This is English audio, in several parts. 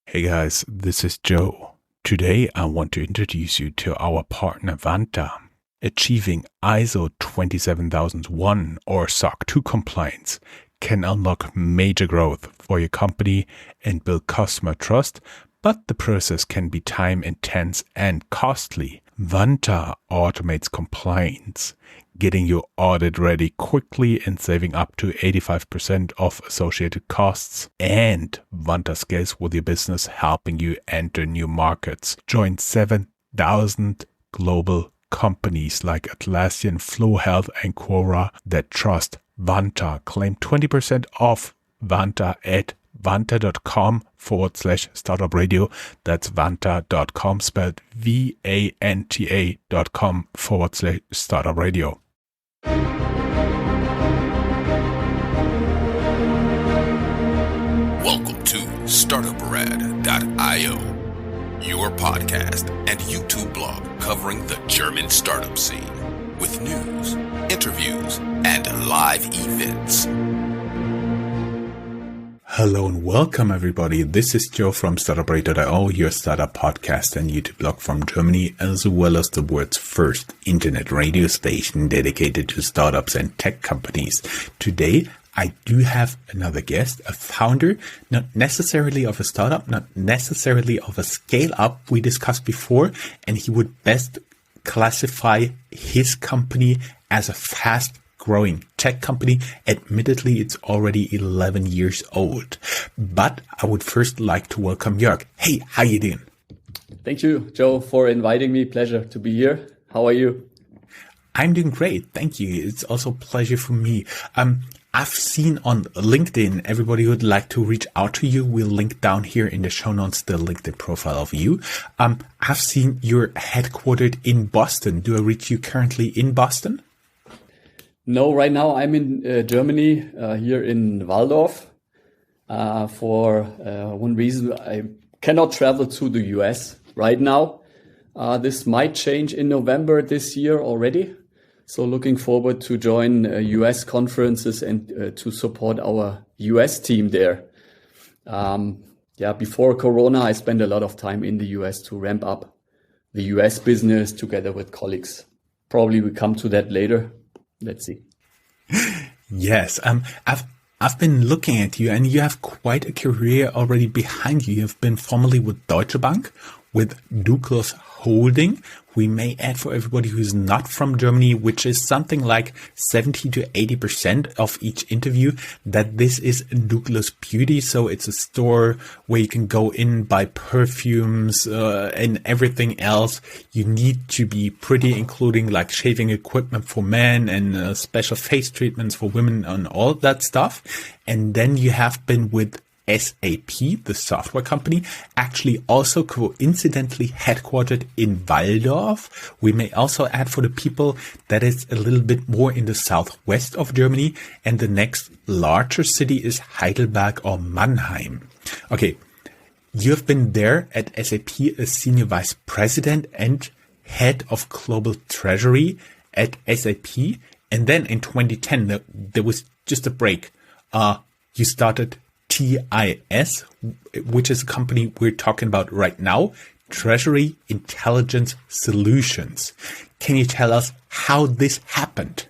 Hey guys, this is Joe. Today I want to introduce you to our partner Vanta. Achieving ISO 27001 or SOC 2 compliance can unlock major growth for your company and build customer trust, but the process can be time intense and costly. Vanta automates compliance, getting your audit ready quickly and saving up to 85% of associated costs. And Vanta scales with your business, helping you enter new markets. Join 7,000 global companies like Atlassian, Flow Health, and Quora that trust Vanta. Claim 20% off Vanta at vanta.com/startupradio. That's vanta.com, spelled vanta.com/startupradio. Welcome to Startuprad.io, your podcast and YouTube blog covering the German startup scene with news, interviews, and live events. Hello and welcome everybody. This is Joe from Startuprad.io, your startup podcast and YouTube blog from Germany, as well as the world's first internet radio station dedicated to startups and tech companies. Today, I do have another guest, a founder, not necessarily of a startup, not necessarily of a scale up we discussed before, and he would best classify his company as a fast growing tech company. Admittedly, it's already 11 years old, but I would first like to welcome Jörg. Hey, how you doing? Thank you, Joe, for inviting me. Pleasure to be here. How are you? I'm doing great. Thank you. It's also a pleasure for me. I've seen on LinkedIn, everybody would like to reach out to you. We'll link down here in the show notes the LinkedIn profile of you. I've seen you're headquartered in Boston. Do I reach you currently in Boston? No, right now I'm in Germany, here in Walldorf. For one reason, I cannot travel to the US right now. This might change in November this year already. So looking forward to join US conferences and to support our US team there. Before Corona, I spent a lot of time in the US to ramp up the US business together with colleagues. Probably we come to that later. Let's see. Yes. I've been looking at you and you have quite a career already behind you. You've been formerly with Deutsche Bank, with Douglas Holding. We may add for everybody who's not from Germany, which is something like 70 to 80% of each interview, that this is Douglas Beauty. So it's a store where you can go in, buy perfumes, and everything else you need to be pretty, including like shaving equipment for men and special face treatments for women and all that stuff. And then you have been with SAP, the software company, actually also coincidentally headquartered in Walldorf. We may also add for the people that is a little bit more in the southwest of Germany, and the next larger city is Heidelberg or Mannheim. Okay, you have been there at SAP as senior vice president and head of global treasury at SAP. And then in 2010, there was just a break. You started TIS, which is a company we're talking about right now, Treasury Intelligence Solutions. Can you tell us how this happened?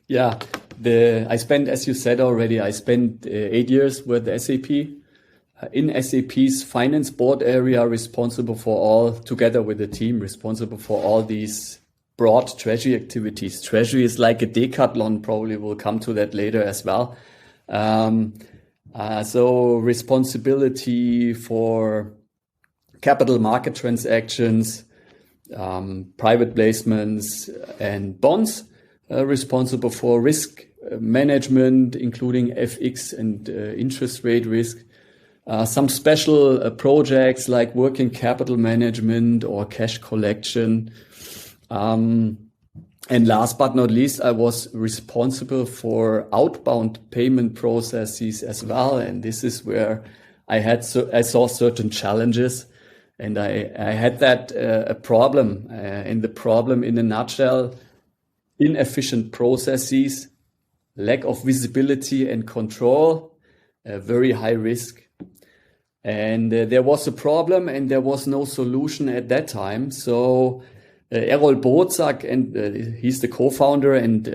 Yeah, I spent, as you said already, 8 years with SAP. In SAP's finance board area, responsible for all, together with the team, responsible for all these broad treasury activities. Treasury is like a decathlon, probably we'll come to that later as well. So responsibility for capital market transactions, private placements and bonds, responsible for risk management, including FX and interest rate risk, some special projects like working capital management or cash collection. And last but not least, I was responsible for outbound payment processes as well. And this is where I saw certain challenges, and I had that a problem. And the problem in a nutshell, inefficient processes, lack of visibility and control, very high risk. And there was a problem and there was no solution at that time. So Errol Bozak, and he's the co-founder and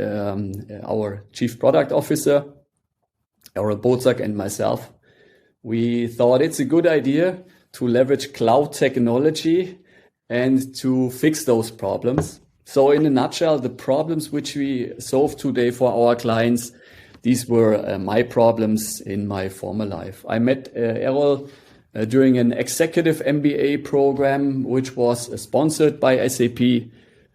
our chief product officer, Errol Bozak and myself, we thought it's a good idea to leverage cloud technology and to fix those problems. So in a nutshell, the problems which we solve today for our clients, these were my problems in my former life. I met Errol during an executive MBA program, which was sponsored by SAP.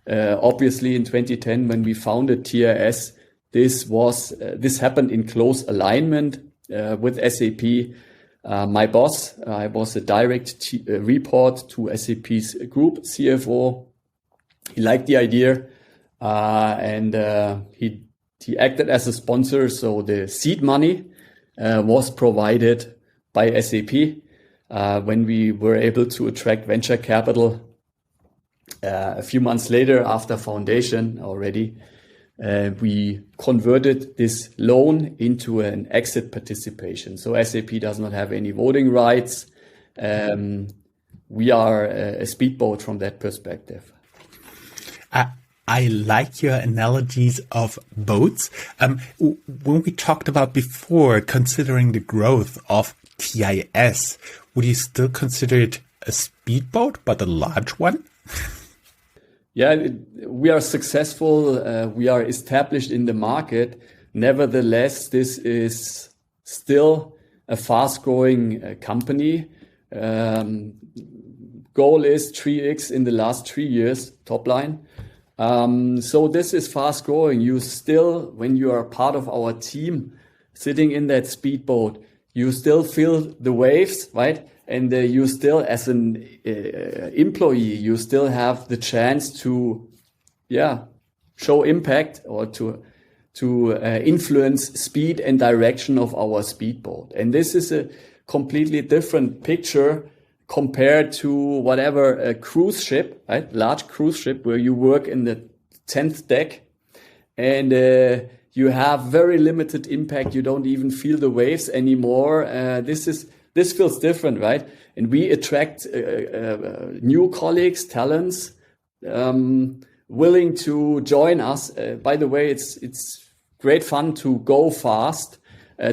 Obviously, in 2010, when we founded TRS, this happened in close alignment with SAP. My boss, I was a direct report to SAP's group CFO. He liked the idea, and he acted as a sponsor. So the seed money was provided by SAP. When we were able to attract venture capital a few months later after foundation already, we converted this loan into an exit participation. So SAP does not have any voting rights. We are a speedboat from that perspective. I like your analogies of boats. When we talked about before, considering the growth of TIS, would you still consider it a speedboat, but a large one? Yeah, we are successful. We are established in the market. Nevertheless, this is still a fast-growing company. Goal is 3x in the last 3 years, top line. So this is fast-growing. You still, when you are part of our team, sitting in that speedboat, you still feel the waves, right? And you still, as an employee, you still have the chance to, show impact or to influence speed and direction of our speedboat. And this is a completely different picture compared to whatever a cruise ship, right? Large cruise ship where you work in the 10th deck and you have very limited impact. You don't even feel the waves anymore. This feels different, right? And we attract new colleagues, talents, willing to join us. By the way, it's great fun to go fast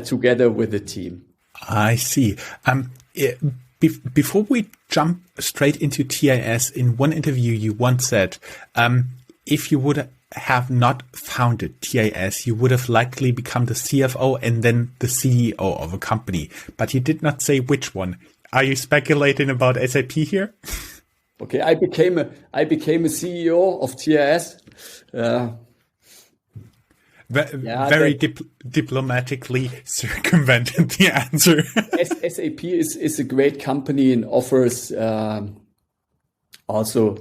together with the team. I see. Before we jump straight into TIS, in one interview you once said, if you would have not founded TIS, you would have likely become the CFO and then the CEO of a company. But you did not say which one. Are you speculating about SAP here? Okay, I became a CEO of TIS. Very diplomatically circumvented the answer. SAP is a great company and offers also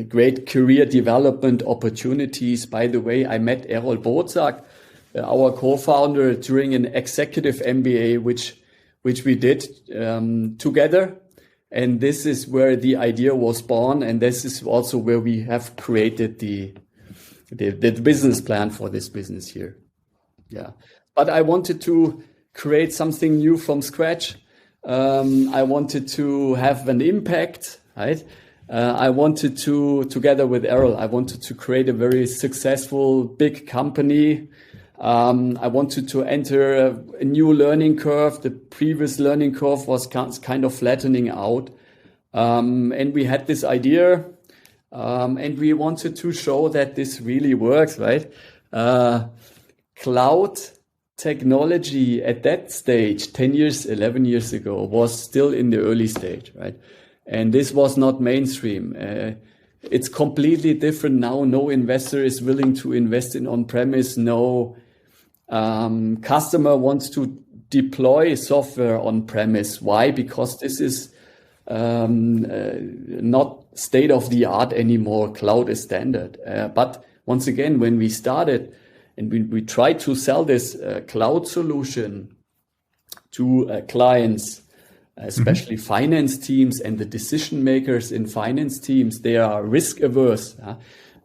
great career development opportunities. By the way, I met Errol Bozak, our co-founder, during an executive MBA, which we did together. And this is where the idea was born. And this is also where we have created the business plan for this business here. Yeah. But I wanted to create something new from scratch. I wanted to have an impact, right? I wanted to, together with Errol, I wanted to create a very successful big company. I wanted to enter a new learning curve. The previous learning curve was kind of flattening out. And we had this idea, and we wanted to show that this really works, right? Cloud technology at that stage, 10 years, 11 years ago, was still in the early stage, right? And this was not mainstream. It's completely different now. No investor is willing to invest in on-premise. No customer wants to deploy software on-premise. Why? Because this is not state of the art anymore. Cloud is standard. But once again, when we started and we tried to sell this cloud solution to clients, especially finance teams and the decision makers in finance teams, they are risk averse.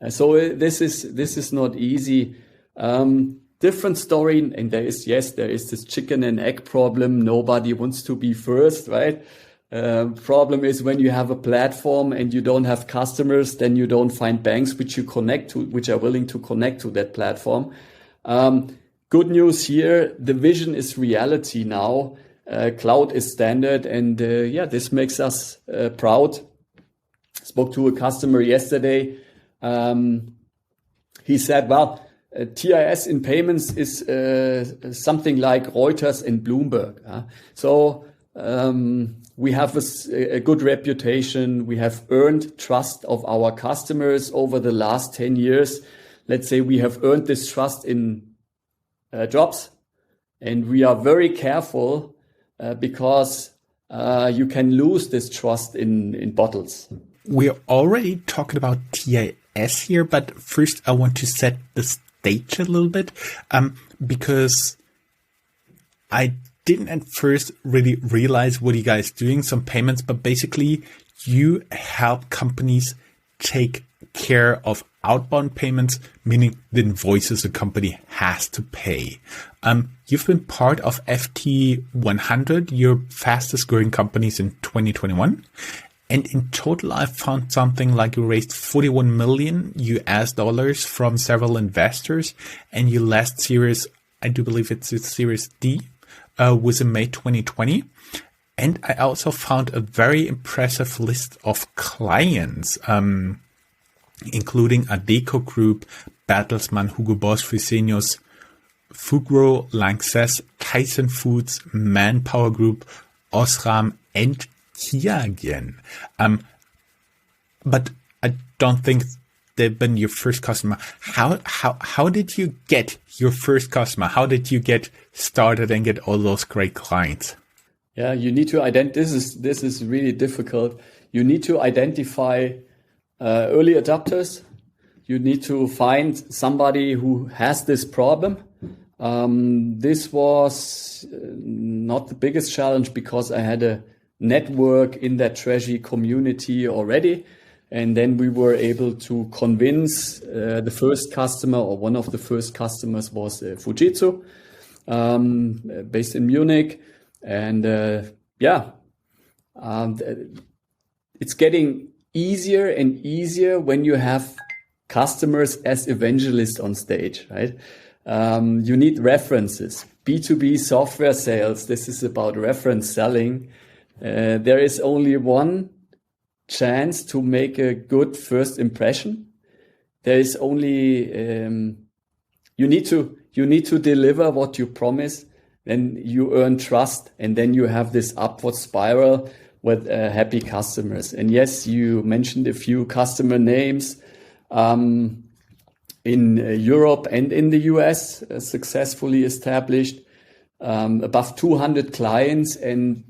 So this is not easy. The different story. And there is this chicken and egg problem. Nobody wants to be first, right? Problem is when you have a platform and you don't have customers, then you don't find banks which are willing to connect to that platform. Good news here, the vision is reality now. Cloud is standard, and this makes us proud. Spoke to a customer yesterday. He said, well, TIS in payments is something like Reuters and Bloomberg. So we have a good reputation. We have earned trust of our customers over the last 10 years. Let's say we have earned this trust in drops, and we are very careful because you can lose this trust in bottles. We're already talking about TIS here, but first I want to set the stage a little bit because I didn't at first really realize what you guys doing, some payments, but basically you help companies take care of outbound payments, meaning the invoices a company has to pay. You've been part of FT 100, your fastest growing companies in 2021. And in total, I found something like you raised $41 million from several investors, and your last series, I do believe it's Series D, was in May 2020. And I also found a very impressive list of clients, including Adecco Group, Bertelsmann, Hugo Boss, Fresenius, Fugro, Lanxess, Tyson Foods, Manpower Group, Osram, and Kiagen. But I don't think they've been your first customer. How did you get your first customer? How did you get started and get all those great clients? Yeah, you need to this is really difficult. You need to identify early adopters. You need to find somebody who has this problem. This was not the biggest challenge because I had a network in that treasury community already. And then we were able to convince the first customer, or one of the first customers was Fujitsu, based in Munich. And it's getting easier and easier when you have customers as evangelists on stage, right? You need references. B2B software sales, this is about reference selling. There is only one chance to make a good first impression. There is only you need to deliver what you promise. Then you earn trust, and then you have this upward spiral with happy customers. And yes, you mentioned a few customer names in Europe and in the US, successfully established, above 200 clients. And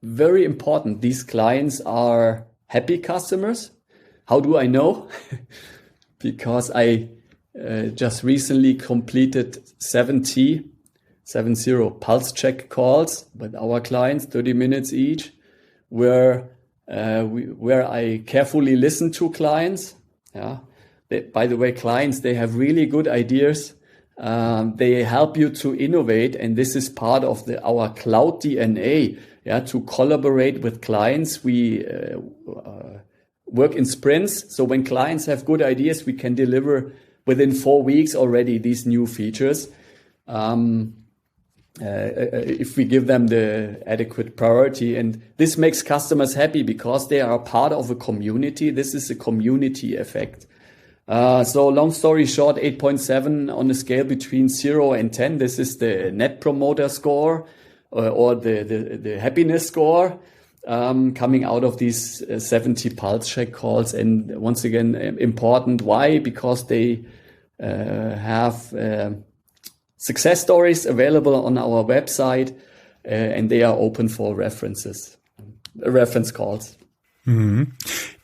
very important, these clients are happy customers. How do I know? Because I just recently completed 70 pulse check calls with our clients, 30 minutes each, where I carefully listen to clients. Yeah. By the way, clients, they have really good ideas. They help you to innovate, and this is part of our cloud DNA. Yeah, to collaborate with clients, we work in sprints. So when clients have good ideas, we can deliver within 4 weeks already these new features. If we give them the adequate priority. And this makes customers happy because they are part of a community. This is a community effect. So long story short, 8.7 on a scale between 0 and 10. This is the net promoter score or the happiness score coming out of these 70 pulse check calls. And once again, important. Why? Because they have success stories available on our website, and they are open for reference calls. Mm-hmm.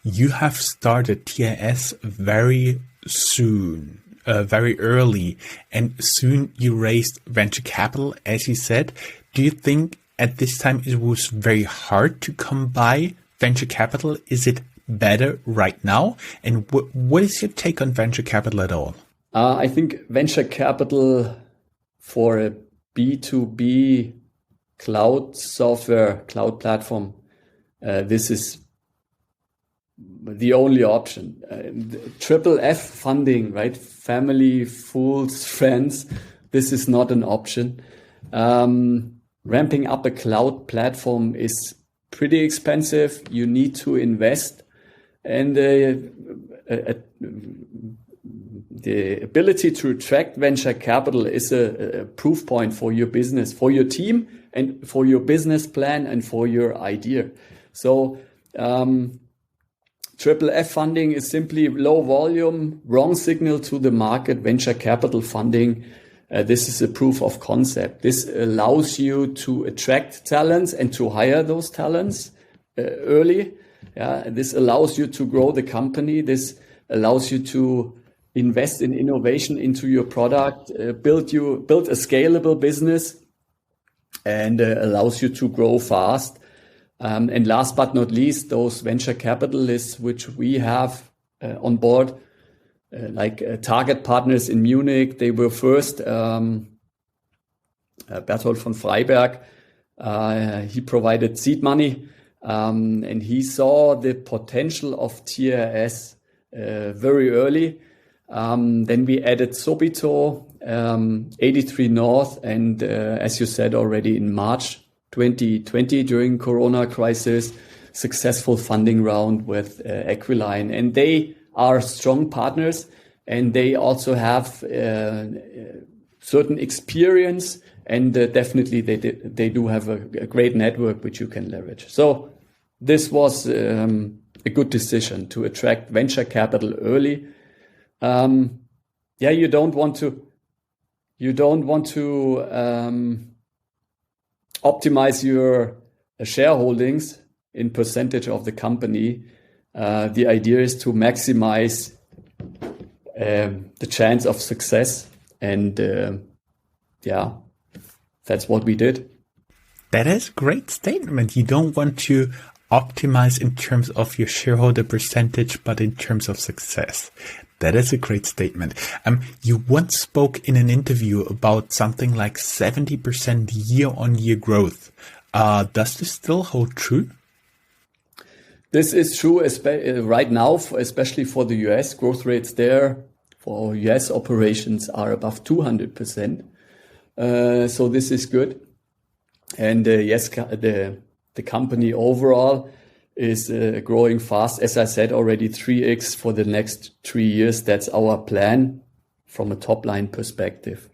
You have started TIS very soon, very early, and soon you raised venture capital, as you said. Do you think at this time it was very hard to come by venture capital? Is it better right now? And what is your take on venture capital at all? I think venture capital for a B2B cloud software, cloud platform, this is the only option. Triple F funding, right? Family, fools, friends. This is not an option. Ramping up a cloud platform is pretty expensive. You need to invest, and the ability to attract venture capital is a proof point for your business, for your team, and for your business plan, and for your idea. So Triple F funding is simply low volume, wrong signal to the market. Venture capital funding, this is a proof of concept. This allows you to attract talents and to hire those talents early. This allows you to grow the company. This allows you to invest in innovation into your product, build a scalable business, and allows you to grow fast. And last but not least, those venture capitalists which we have on board, like target partners in Munich, they were first Berthold von Freiberg. He provided seed money, and he saw the potential of TRS very early. Then we added Sobito, 83 North, and as you said already, in March 2020 during Corona crisis, successful funding round with Equiline, and they are strong partners, and they also have certain experience, and definitely they do have a great network which you can leverage. So this was a good decision to attract venture capital early. You don't want to optimize your shareholdings in percentage of the company. The idea is to maximize the chance of success, and that's what we did. That is a great statement. You don't want to optimize in terms of your shareholder percentage, but in terms of success. That is a great statement. You once spoke in an interview about something like 70% year-on-year growth. Does this still hold true? This is true right now, especially for the US. Growth rates there for our US operations are above 200%. So this is good. And yes, the company overall is growing fast. As I said already, 3x for the next 3 years. That's our plan from a top line perspective.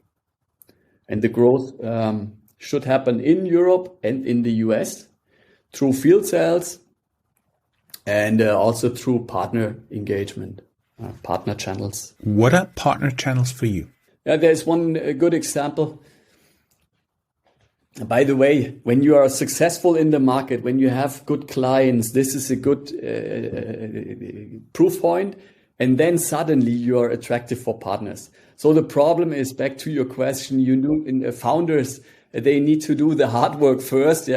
And the growth should happen in Europe and in the US through field sales and also through partner engagement, partner channels. What are partner channels for you? There's one good example. By the way, when you are successful in the market, when you have good clients, this is a good proof point. And then suddenly you are attractive for partners. So the problem is, back to your question, in the founders, they need to do the hard work first,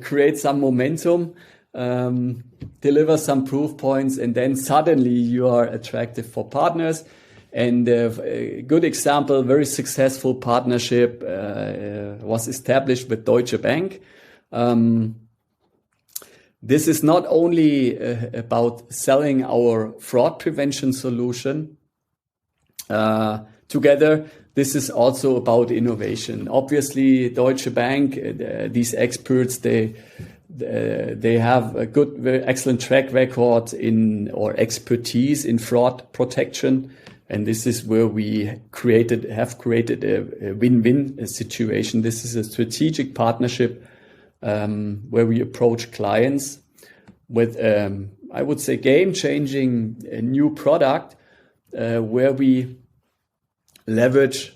create some momentum, deliver some proof points, and then suddenly you are attractive for partners. And a good example, very successful partnership was established with Deutsche Bank. This is not only about selling our fraud prevention solution together. This is also about innovation. Obviously, Deutsche Bank, these experts, they have a good, very excellent track record or expertise in fraud protection. And this is where we have created a win-win situation. This is a strategic partnership where we approach clients with, I would say, game-changing new product where we leverage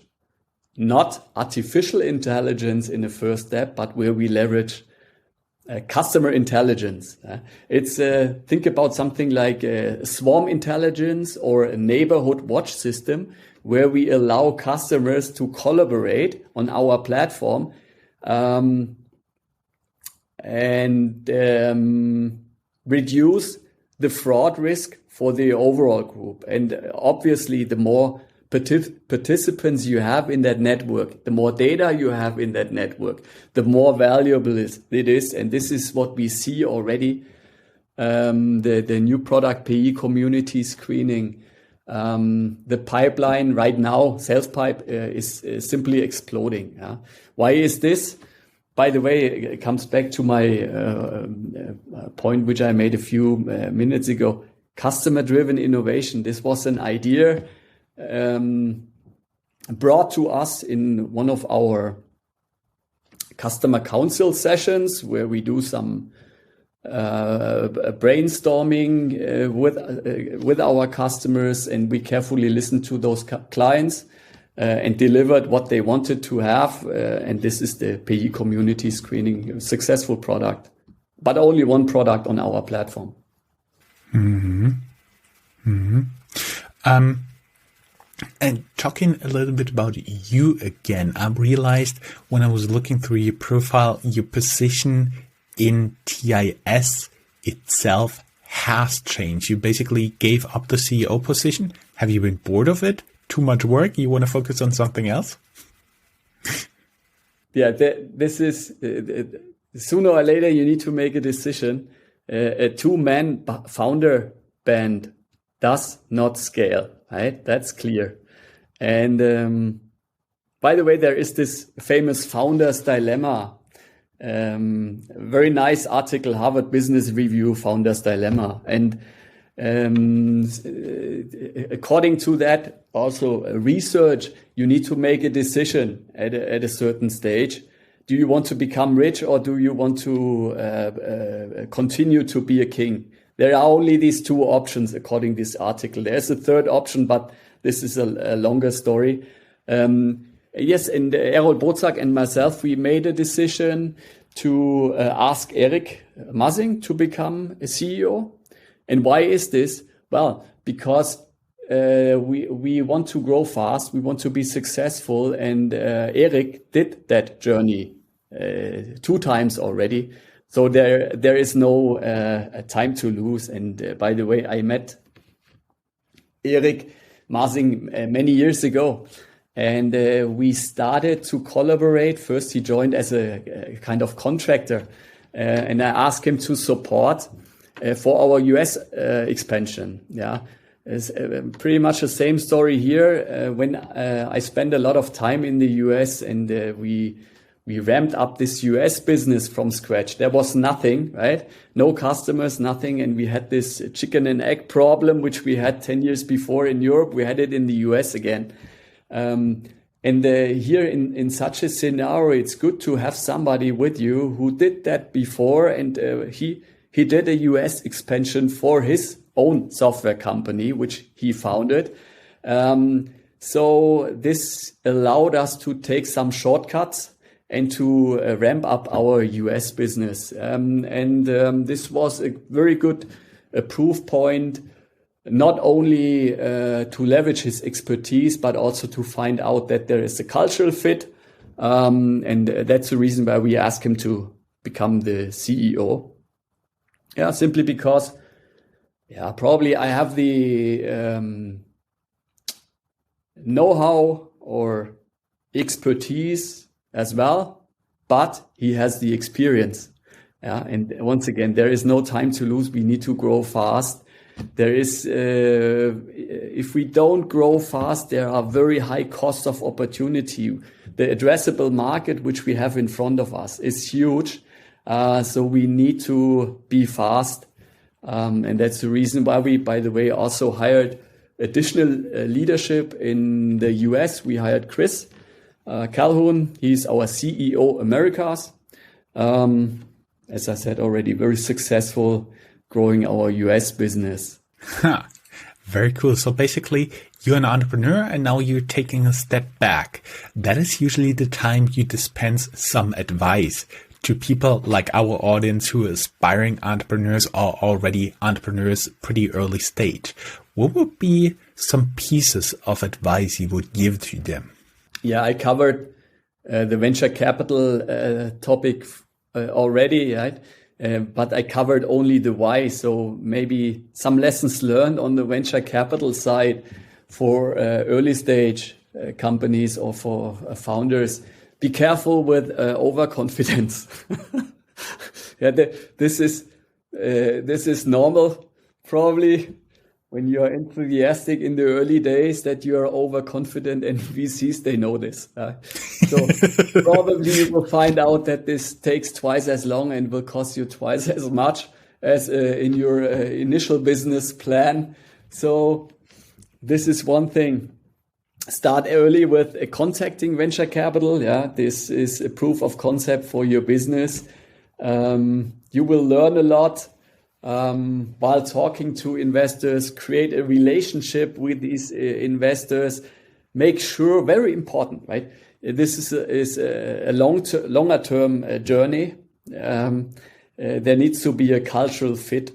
not artificial intelligence in the first step, but where we leverage customer intelligence. It's think about something like a swarm intelligence or a neighborhood watch system where we allow customers to collaborate on our platform and reduce the fraud risk for the overall group. And obviously, the more participants you have in that network, the more data you have in that network, the more valuable it is. And this is what we see already. The new product PE community screening, the pipeline right now, sales pipe is simply exploding. Yeah? Why is this? By the way, it comes back to my point, which I made a few minutes ago. Customer-driven innovation. This was an idea brought to us in one of our customer council sessions, where we do some brainstorming with our customers, and we carefully listen to those clients and delivered what they wanted to have. And this is the PE community screening, successful product, but only one product on our platform. Mm-hmm. Mm-hmm. And talking a little bit about you again, I realized when I was looking through your profile, your position in TIS itself has changed. You basically gave up the CEO position. Have you been bored of it? Too much work? You want to focus on something else? Yeah, this is sooner or later you need to make a decision. A two-man founder band does not scale, right? That's clear. And by the way, there is this famous founder's dilemma. Very nice article, Harvard Business Review, Founder's Dilemma. And according to that, also research, you need to make a decision at a certain stage. Do you want to become rich, or do you want to continue to be a king? There are only these two options according to this article. There's a third option, but this is a longer story. Yes, and Errol Bozak and myself, we made a decision to ask Eric Massing to become a CEO. And why is this? Well, because we want to grow fast, we want to be successful, and Eric did that journey 2 times already. So there is no time to lose. And by the way, I met Eric Massing many years ago. And we started to collaborate. First, he joined as a kind of contractor. And I asked him to support for our US expansion. Yeah, it's pretty much the same story here. When I spent a lot of time in the US, and we ramped up this US business from scratch. There was nothing, right? No customers, nothing. And we had this chicken and egg problem, which we had 10 years before in Europe. We had it in the US again. And here in such a scenario, it's good to have somebody with you who did that before. And he did a US expansion for his own software company, which he founded. So this allowed us to take some shortcuts and to ramp up our US business. This was a very good proof point, not only to leverage his expertise, but also to find out that there is a cultural fit. And that's the reason why we asked him to become the CEO. Yeah, simply because, yeah, probably I have the know-how or expertise as well, but he has the experience. Yeah, and once again, there is no time to lose. We need to grow fast. There is, if we don't grow fast, there are very high costs of opportunity. The addressable market, which we have in front of us, is huge. So we need to be fast. And that's the reason why we, by the way, also hired additional leadership in the US. We hired Chris Calhoun. He's our CEO Americas. As I said already, very successful growing our US business. Very cool. So basically, you're an entrepreneur and now you're taking a step back. That is usually the time you dispense some advice to people like our audience who are aspiring entrepreneurs or already entrepreneurs pretty early stage. What would be some pieces of advice you would give to them? Yeah, I covered the venture capital topic already, right? But I covered only the why. So maybe some lessons learned on the venture capital side. for early stage companies or for founders, be careful with overconfidence. Yeah, this is normal, probably, when you are enthusiastic in the early days, that you are overconfident, and VCs, they know this. So probably you will find out that this takes twice as long and will cost you twice as much as in your initial business plan. So this is one thing. Start early with contacting venture capital. Yeah, this is a proof of concept for your business. You will learn a lot while talking to investors. Create a relationship with these investors. Make sure, very important, right? This is a longer term journey. There needs to be a cultural fit,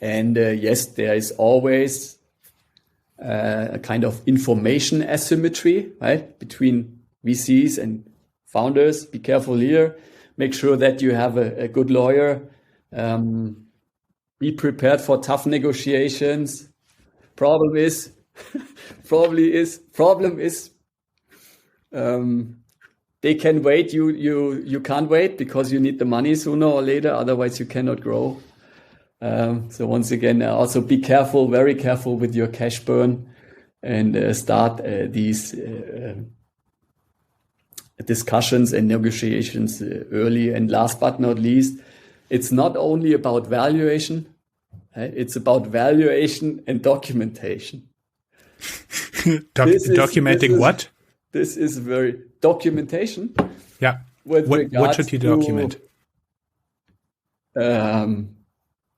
and yes, there is always a kind of information asymmetry, right, between VCs and founders. Be careful here. Make sure that you have a good lawyer. Be prepared for tough negotiations. Problem is, they can wait. You can't wait because you need the money sooner or later. Otherwise, you cannot grow. So once again, also be careful, very careful with your cash burn, and start these discussions and negotiations early. And last but not least, it's not only about valuation, right? It's about valuation and documentation. Documenting what? This is very documentation. Yeah. What should you document?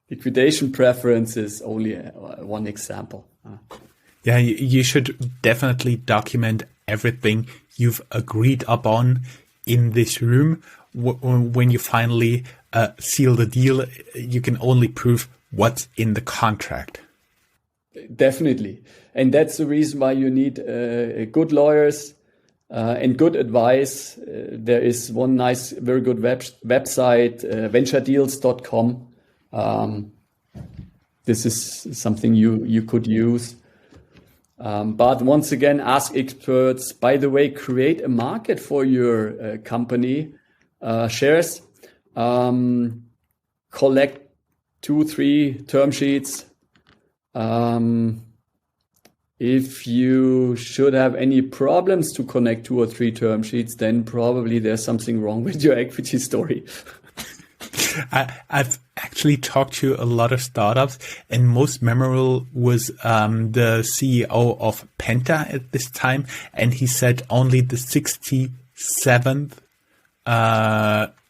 Liquidation preferences, only one example. Yeah, you should definitely document everything you've agreed upon in this room. When you finally seal the deal, you can only prove what's in the contract. Definitely. And that's the reason why you need good lawyers and good advice. There is one nice, very good website, venturedeals.com. This is something you could use. But once again, ask experts. By the way, create a market for your company shares. Collect 2-3 term sheets. If you should have any problems to connect 2 or 3 term sheets, then probably there's something wrong with your equity story. I've actually talked to a lot of startups, and most memorable was the CEO of Penta at this time, and he said only the 67th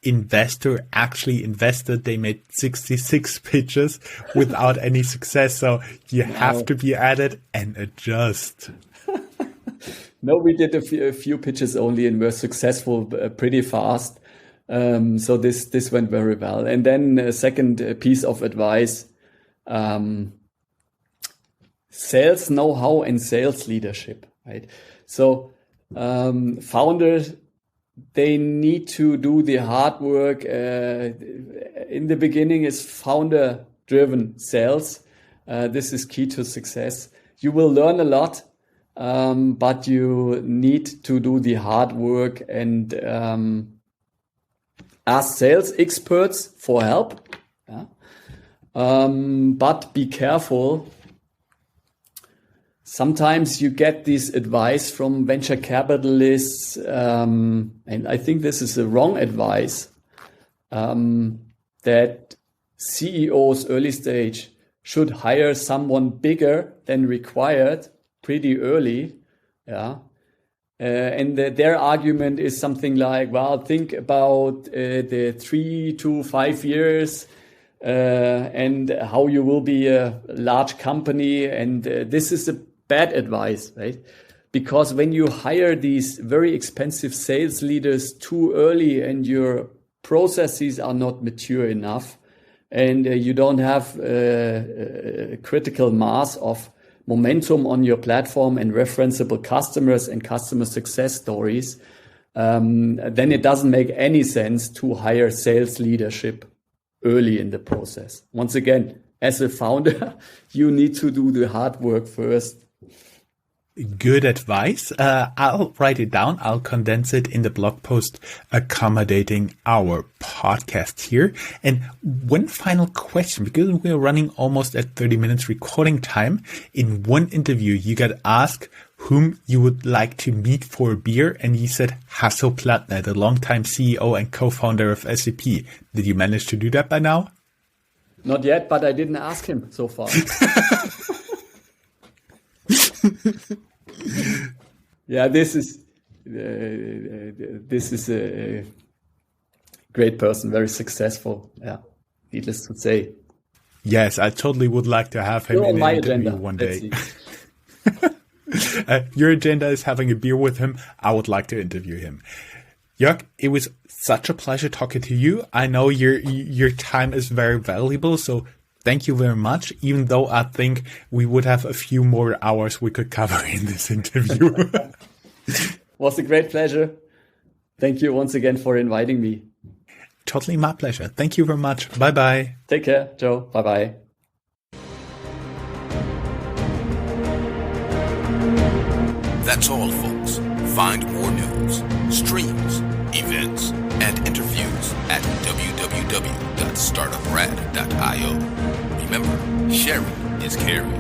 investor actually invested. They made 66 pitches without any success, so you have to be at it and adjust. No, we did a few pitches only and were successful pretty fast. So this went very well. And then a second piece of advice, sales know-how and sales leadership, right? So founders, they need to do the hard work. In the beginning is founder-driven sales. This is key to success. You will learn a lot, but you need to do the hard work and ask sales experts for help. Yeah. But be careful. Sometimes you get this advice from venture capitalists, and I think this is the wrong advice, that CEOs early stage should hire someone bigger than required pretty early. Yeah. And their argument is something like, well, think about the 3 to 5 years and how you will be a large company. And this is a bad advice, right? Because when you hire these very expensive sales leaders too early and your processes are not mature enough and you don't have a critical mass of momentum on your platform and referenceable customers and customer success stories, then it doesn't make any sense to hire sales leadership early in the process. Once again, as a founder, you need to do the hard work first Good advice. I'll write it down. I'll condense it in the blog post accommodating our podcast here. And one final question, because we're running almost at 30 minutes recording time. In one interview, you got asked whom you would like to meet for a beer. And you said Hasso Plattner, the longtime CEO and co-founder of SAP. Did you manage to do that by now? Not yet, but I didn't ask him so far. Yeah, this is a great person, very successful. Yeah, needless to say. Yes, I totally would like to have him in an interview one day. Your agenda is having a beer with him. I would like to interview him. Jörg, it was such a pleasure talking to you. I know your time is very valuable, so thank you very much, even though I think we would have a few more hours we could cover in this interview. Was a great pleasure. Thank you once again for inviting me. Totally my pleasure. Thank you very much. Bye-bye. Take care, Joe. Bye-bye. That's all, folks. Find more news, streams, events, and interviews at www.startuprad.io. Remember, sharing is caring.